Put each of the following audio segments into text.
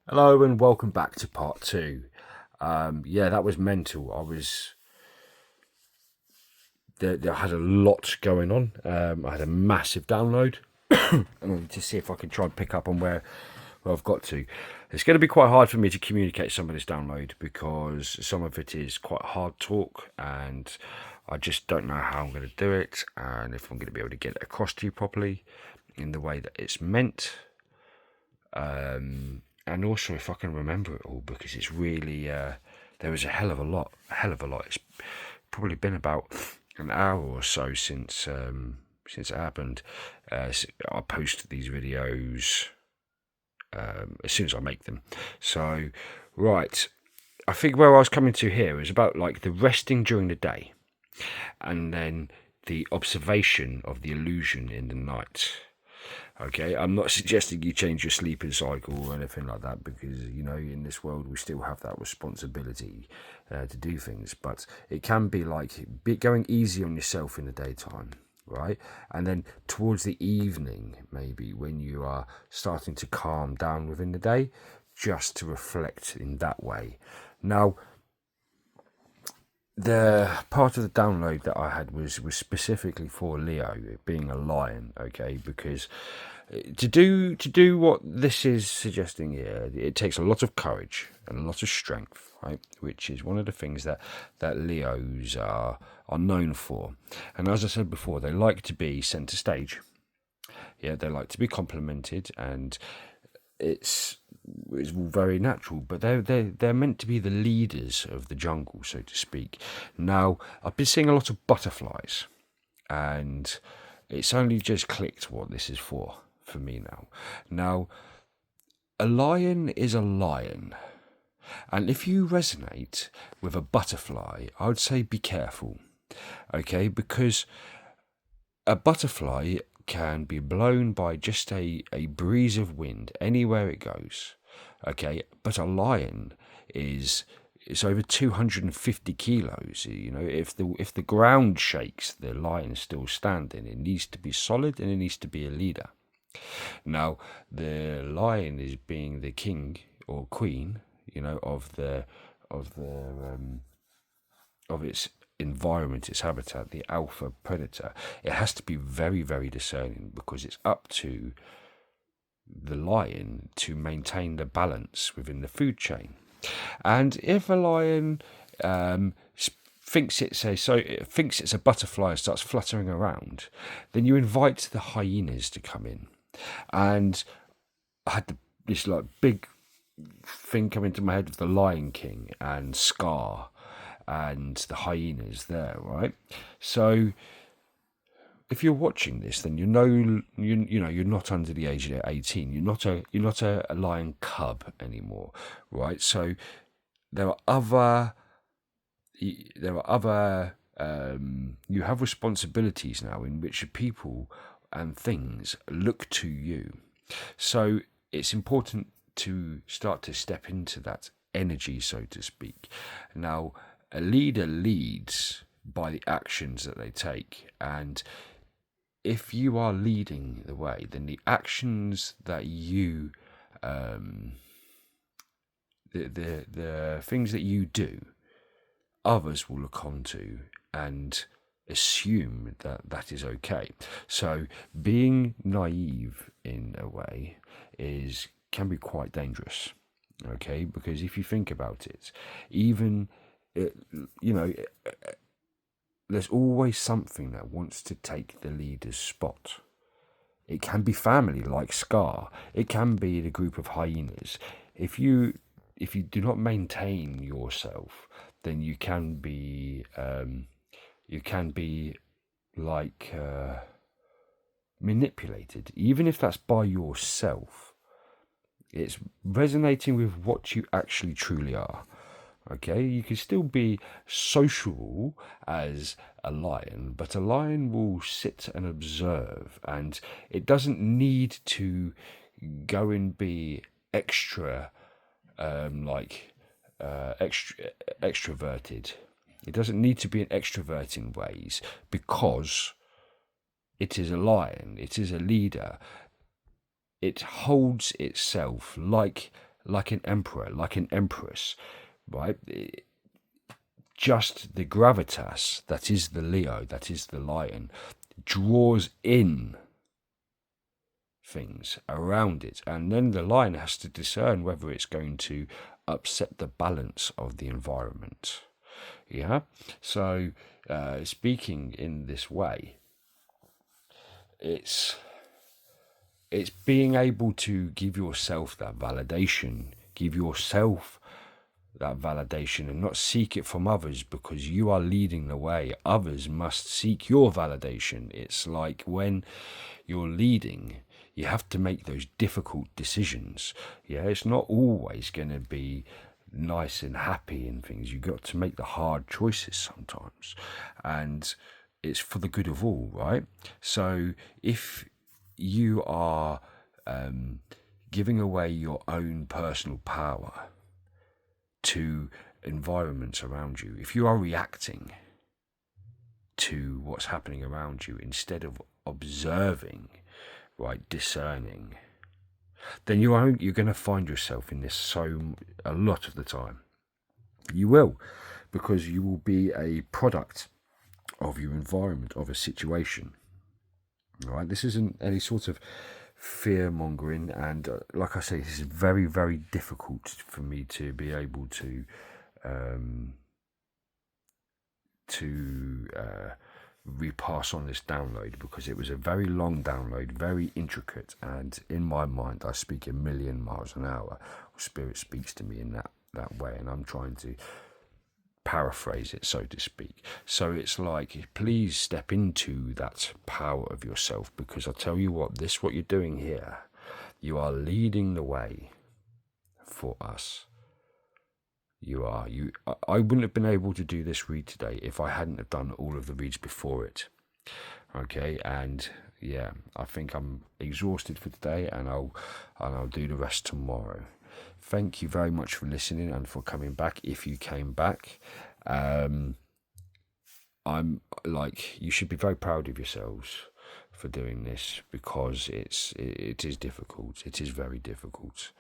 Hello and welcome back to part two. Yeah, that was mental. I had a lot going on. I had a massive download, and I need to see if I can try and pick up on where I've got to. It's going to be quite hard for me to communicate some of this download because some of it is quite hard talk, and I just don't know how I'm going to do it, and if I'm going to be able to get it across to you properly in the way that it's meant. And also if I can remember it all, because it's really there was a hell of a lot. It's probably been about an hour or so since it happened. I post these videos as soon as I make them. So, right, I think where I was coming to here is about like the resting during the day, and then the observation of the illusion in the night. Okay, I'm not suggesting you change your sleeping cycle or anything like that, because in this world we still have that responsibility to do things, but it can be like going easy on yourself in the daytime, right? And then towards the evening, maybe when you are starting to calm down within the day, just to reflect in that way. Now, the part of the download that I had was specifically for Leo, being a lion, okay? Because to do what this is suggesting here, it takes a lot of courage and a lot of strength, right? Which is one of the things that Leos are known for. And as I said before, they like to be centre stage. Yeah, they like to be complimented, and it's very natural, but they're meant to be the leaders of the jungle, so to speak. Now, I've been seeing a lot of butterflies, and it's only just clicked what this is for me now. Now, a lion is a lion, and if you resonate with a butterfly, I would say be careful, okay? Because a butterfly can be blown by just a breeze of wind anywhere it goes, okay? But a lion it's over 250 kilos. If the ground shakes, the lion's still standing. It needs to be solid, and it needs to be a leader. Now, the lion is being the king or queen, of its environment, its habitat, the alpha predator. It has to be very, very discerning, because it's up to the lion to maintain the balance within the food chain. And if a lion thinks it's a butterfly and starts fluttering around, then you invite the hyenas to come in. And I had this like big thing come into my head of the Lion King and Scar and the hyenas there, right? So if you're watching this, then you're not under the age of 18. You're not a lion cub anymore, right? So there are other you have responsibilities now in which people and things look to you. So it's important to start to step into that energy, so to speak. Now, a leader leads by the actions that they take, and if you are leading the way, then the actions that you the things that you do, others will look onto and assume that is okay. So being naive in a way can be quite dangerous, okay? Because if you think about it, even there's always something that wants to take the leader's spot. It can be family, like Scar. It can be the group of hyenas. If you do not maintain yourself, then you can be manipulated, even if that's by yourself. It's resonating with what you actually truly are. Okay, you can still be sociable as a lion, but a lion will sit and observe, and it doesn't need to go and be extroverted. It doesn't need to be an extrovert in ways, because it is a lion, it is a leader. It holds itself like like an emperor, like an empress, right? Just the gravitas, that is the Leo, that is the lion, draws in things around it, and then the lion has to discern whether it's going to upset the balance of the environment. Yeah, so speaking in this way, it's being able to give yourself that validation, and not seek it from others, because you are leading the way. Others must seek your validation. It's like when you're leading, you have to make those difficult decisions. Yeah, it's not always going to be nice and happy and things. You've got to make the hard choices sometimes, and it's for the good of all, right? So if you are giving away your own personal power to environments around you, if you are reacting to what's happening around you instead of observing, right, discerning, then you're going to find yourself in this a lot of the time. You will, because you will be a product of your environment, of a situation. All right, this isn't any sort of fear mongering, and like I say, this is very, very difficult for me to be able to repass on this download, because it was a very long download, very intricate, and in my mind I speak 1,000,000 miles an hour. Spirit speaks to me in that way, and I'm trying to paraphrase it, so to speak. So it's like, please step into that power of yourself, because I tell you what you're doing here, you are leading the way for us. I wouldn't have been able to do this read today if I hadn't have done all of the reads before it. Okay, and yeah, I think I'm exhausted for today, and I'll do the rest tomorrow. Thank you very much for listening and for coming back. If you came back, I'm like, you should be very proud of yourselves for doing this, because it is difficult. It is very difficult.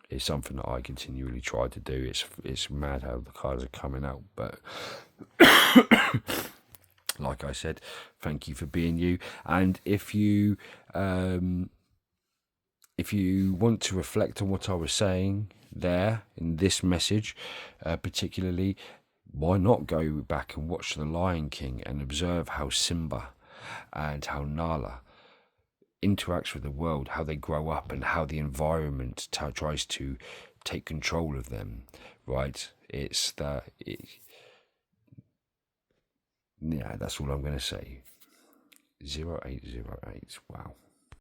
It's something that I continually try to do. It's mad how the cards are coming out, but like I said, thank you for being you. And if you want to reflect on what I was saying there in this message, particularly, why not go back and watch The Lion King and observe how Simba and how Nala interacts with the world, how they grow up, and how the environment tries to take control of them, right? Yeah, that's all I'm going to say. 0808, wow.